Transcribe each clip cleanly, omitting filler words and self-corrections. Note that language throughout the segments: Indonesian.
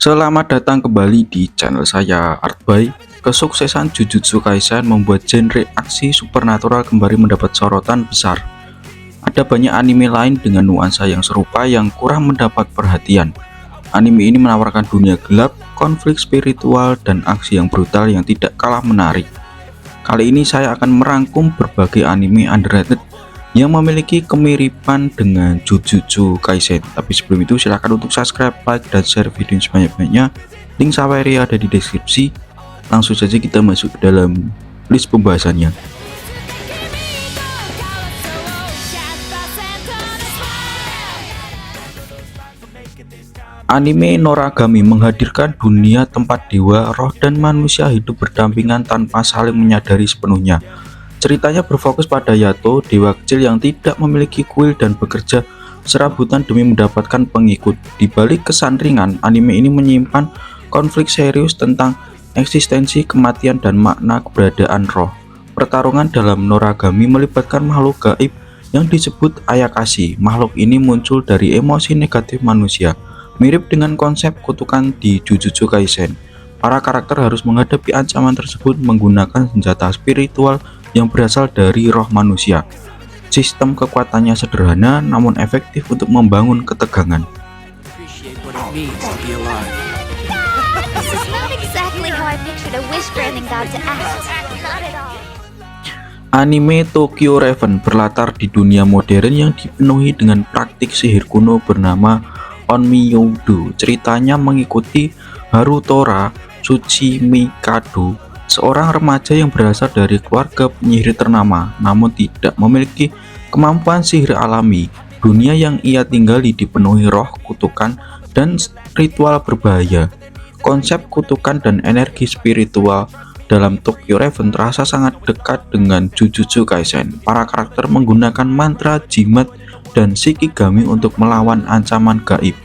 Selamat datang kembali di channel saya Artboy. Kesuksesan Jujutsu Kaisen membuat genre aksi supernatural kembali mendapat sorotan besar. Ada banyak anime lain dengan nuansa yang serupa yang kurang mendapat perhatian. Anime ini menawarkan dunia gelap, konflik spiritual, dan aksi yang brutal yang tidak kalah menarik. Kali ini saya akan merangkum berbagai anime underrated yang memiliki kemiripan dengan Jujutsu Kaisen. Tapi sebelum itu silahkan untuk subscribe, like, dan share video ini sebanyak-banyaknya. Link Sawery ada di deskripsi. Langsung saja kita masuk ke dalam list pembahasannya. Anime Noragami menghadirkan dunia tempat dewa, roh, dan manusia hidup berdampingan tanpa saling menyadari sepenuhnya. Ceritanya berfokus pada Yato, dewa kecil yang tidak memiliki kuil dan bekerja serabutan demi mendapatkan pengikut. Di balik kesan ringan, anime ini menyimpan konflik serius tentang eksistensi, kematian, dan makna keberadaan roh. Pertarungan dalam Noragami melibatkan makhluk gaib yang disebut Ayakashi. Makhluk ini muncul dari emosi negatif manusia, mirip dengan konsep kutukan di Jujutsu Kaisen. Para karakter harus menghadapi ancaman tersebut menggunakan senjata spiritual yang berasal dari roh manusia. Sistem kekuatannya sederhana namun efektif untuk membangun ketegangan. Anime Tokyo Reven berlatar di dunia modern yang dipenuhi dengan praktik sihir kuno bernama Onmyo-do. Ceritanya mengikuti Harutora Tsuchimikado, seorang remaja yang berasal dari keluarga penyihir ternama, namun tidak memiliki kemampuan sihir alami. Dunia yang ia tinggali dipenuhi roh, kutukan, dan ritual berbahaya. Konsep kutukan dan energi spiritual dalam Tokyo Reven terasa sangat dekat dengan Jujutsu Kaisen. Para karakter menggunakan mantra, jimat, dan shikigami untuk melawan ancaman gaib.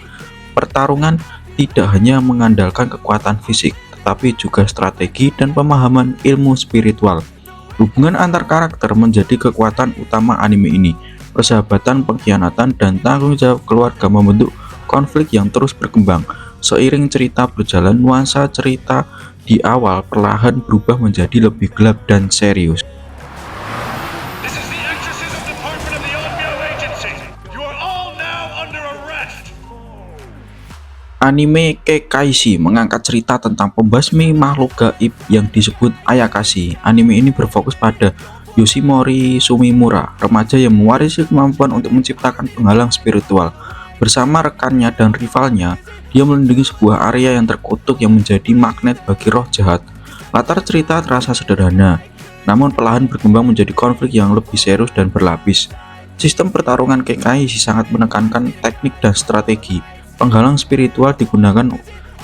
Pertarungan tidak hanya mengandalkan kekuatan fisik, tetapi juga strategi dan pemahaman ilmu spiritual. Hubungan antar karakter menjadi kekuatan utama anime ini. Persahabatan, pengkhianatan, dan tanggung jawab keluarga membentuk konflik yang terus berkembang. Seiring cerita berjalan, nuansa cerita di awal perlahan berubah menjadi lebih gelap dan serius. Anime Kekkaishi mengangkat cerita tentang pembasmi makhluk gaib yang disebut Ayakashi. Anime ini berfokus pada Yoshimori Sumimura, remaja yang mewarisi kemampuan untuk menciptakan penghalang spiritual. Bersama rekannya dan rivalnya, dia melindungi sebuah area yang terkutuk yang menjadi magnet bagi roh jahat. Latar cerita terasa sederhana, namun perlahan berkembang menjadi konflik yang lebih serius dan berlapis. Sistem pertarungan Kekkaishi sangat menekankan teknik dan strategi. Penghalang spiritual digunakan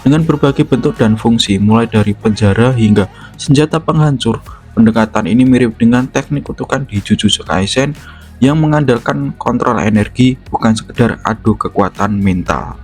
dengan berbagai bentuk dan fungsi, mulai dari penjara hingga senjata penghancur. Pendekatan ini mirip dengan teknik kutukan di Jujutsu Kaisen yang mengandalkan kontrol energi, bukan sekedar adu kekuatan mental.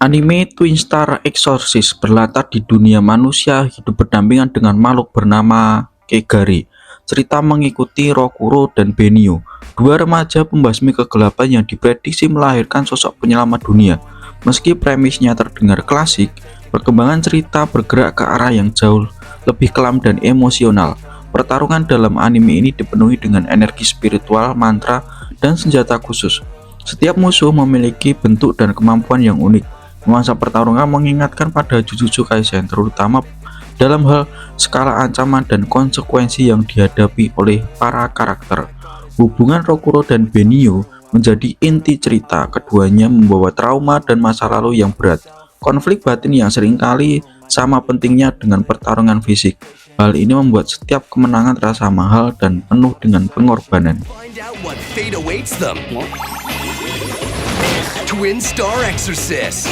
Anime Twin Star Exorcist berlatar di dunia manusia hidup berdampingan dengan makhluk bernama Kegari. Cerita mengikuti Rokuro dan Benio, dua remaja pembasmi kegelapan yang diprediksi melahirkan sosok penyelamat dunia. Meski premisnya terdengar klasik, perkembangan cerita bergerak ke arah yang jauh lebih kelam dan emosional. Pertarungan dalam anime ini dipenuhi dengan energi spiritual, mantra, dan senjata khusus. Setiap musuh memiliki bentuk dan kemampuan yang unik. Nuansa pertarungan mengingatkan pada Jujutsu Kaisen, terutama dalam hal skala ancaman dan konsekuensi yang dihadapi oleh para karakter. Hubungan Rokuro dan Benio menjadi inti cerita. Keduanya membawa trauma dan masa lalu yang berat. Konflik batin yang seringkali sama pentingnya dengan pertarungan fisik. Hal ini membuat setiap kemenangan terasa mahal dan penuh dengan pengorbanan. Twin Star Exorcist.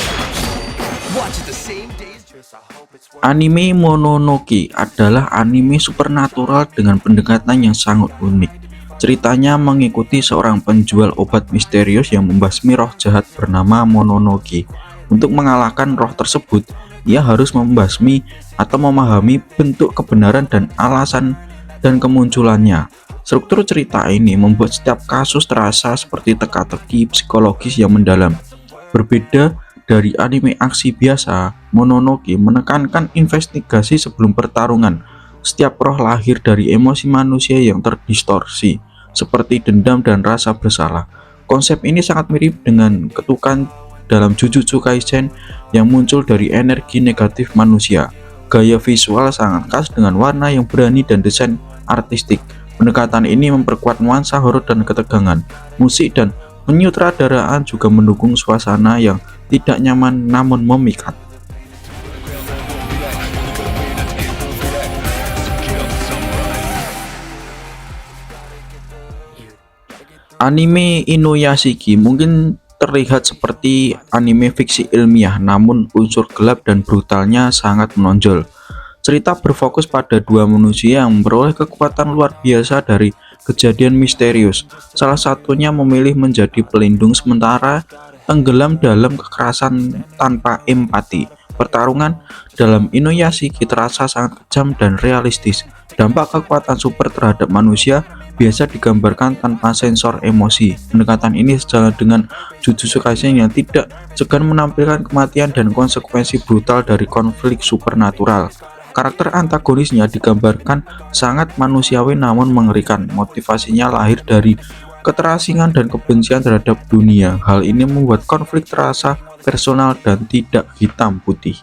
Anime Mononoke adalah anime supernatural dengan pendekatan yang sangat unik. Ceritanya mengikuti seorang penjual obat misterius yang membasmi roh jahat bernama Mononoke. Untuk mengalahkan roh tersebut, ia harus membasmi atau memahami bentuk kebenaran dan alasan dan kemunculannya. Struktur cerita ini membuat setiap kasus terasa seperti teka-teki psikologis yang mendalam. Berbeda dari anime aksi biasa, Mononoke menekankan investigasi sebelum pertarungan. Setiap roh lahir dari emosi manusia yang terdistorsi, seperti dendam dan rasa bersalah. Konsep ini sangat mirip dengan ketukan dalam Jujutsu Kaisen yang muncul dari energi negatif manusia. Gaya visual sangat khas dengan warna yang berani dan desain artistik. Pendekatan ini memperkuat nuansa horor dan ketegangan. Musik dan penyutradaraan juga mendukung suasana yang tidak nyaman namun memikat. Anime Inuyashiki mungkin terlihat seperti anime fiksi ilmiah, namun unsur gelap dan brutalnya sangat menonjol. Cerita berfokus pada dua manusia yang memperoleh kekuatan luar biasa dari kejadian misterius. Salah satunya memilih menjadi pelindung sementara, tenggelam dalam kekerasan tanpa empati. Pertarungan dalam Inuyashiki terasa sangat kejam dan realistis. Dampak kekuatan super terhadap manusia biasa digambarkan tanpa sensor emosi. Pendekatan ini sejalan dengan Jujutsu Kaisen yang tidak segan menampilkan kematian dan konsekuensi brutal dari konflik supernatural. Karakter antagonisnya digambarkan sangat manusiawi namun mengerikan. Motivasinya lahir dari keterasingan dan kebencian terhadap dunia. Hal ini membuat konflik terasa personal dan tidak hitam putih.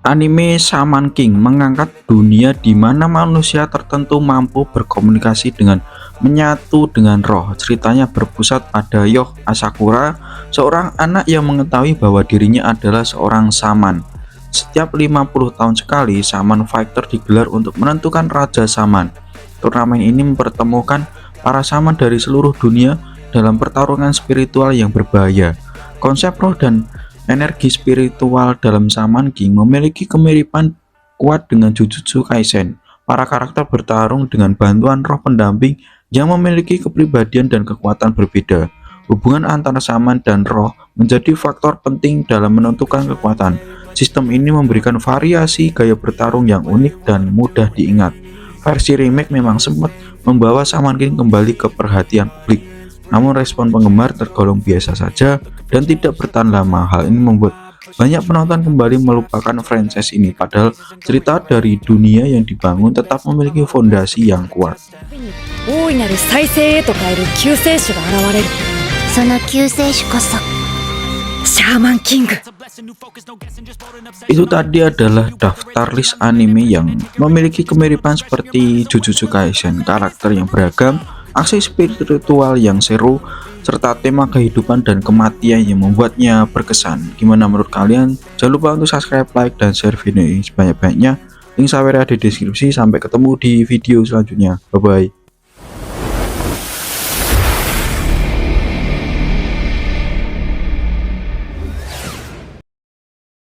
Anime Shaman King mengangkat dunia di mana manusia tertentu mampu berkomunikasi dengan menyatu dengan roh. Ceritanya berpusat pada Yoh Asakura, seorang anak yang mengetahui bahwa dirinya adalah seorang shaman. Setiap 50 tahun sekali, Shaman Fighter digelar untuk menentukan Raja Shaman. Turnamen ini mempertemukan para shaman dari seluruh dunia dalam pertarungan spiritual yang berbahaya. Konsep roh dan energi spiritual dalam Shaman King memiliki kemiripan kuat dengan Jujutsu Kaisen. Para karakter bertarung dengan bantuan roh pendamping yang memiliki kepribadian dan kekuatan berbeda. Hubungan antara shaman dan roh menjadi faktor penting dalam menentukan kekuatan. Sistem ini memberikan variasi gaya bertarung yang unik dan mudah diingat. Versi remake memang sempat membawa Shaman King kembali ke perhatian publik. Namun respon penggemar tergolong biasa saja dan tidak bertahan lama. Hal ini membuat banyak penonton kembali melupakan franchise ini, padahal cerita dari dunia yang dibangun tetap memiliki fondasi yang kuat. Shaman King. Itu tadi adalah daftar list anime yang memiliki kemiripan seperti Jujutsu Kaisen, karakter yang beragam, aksi spiritual yang seru, serta tema kehidupan dan kematian yang membuatnya berkesan. Gimana menurut kalian? Jangan lupa untuk subscribe, like, dan share video ini sebanyak-banyaknya. Link sawer ada di deskripsi. Sampai ketemu di video selanjutnya. Bye bye.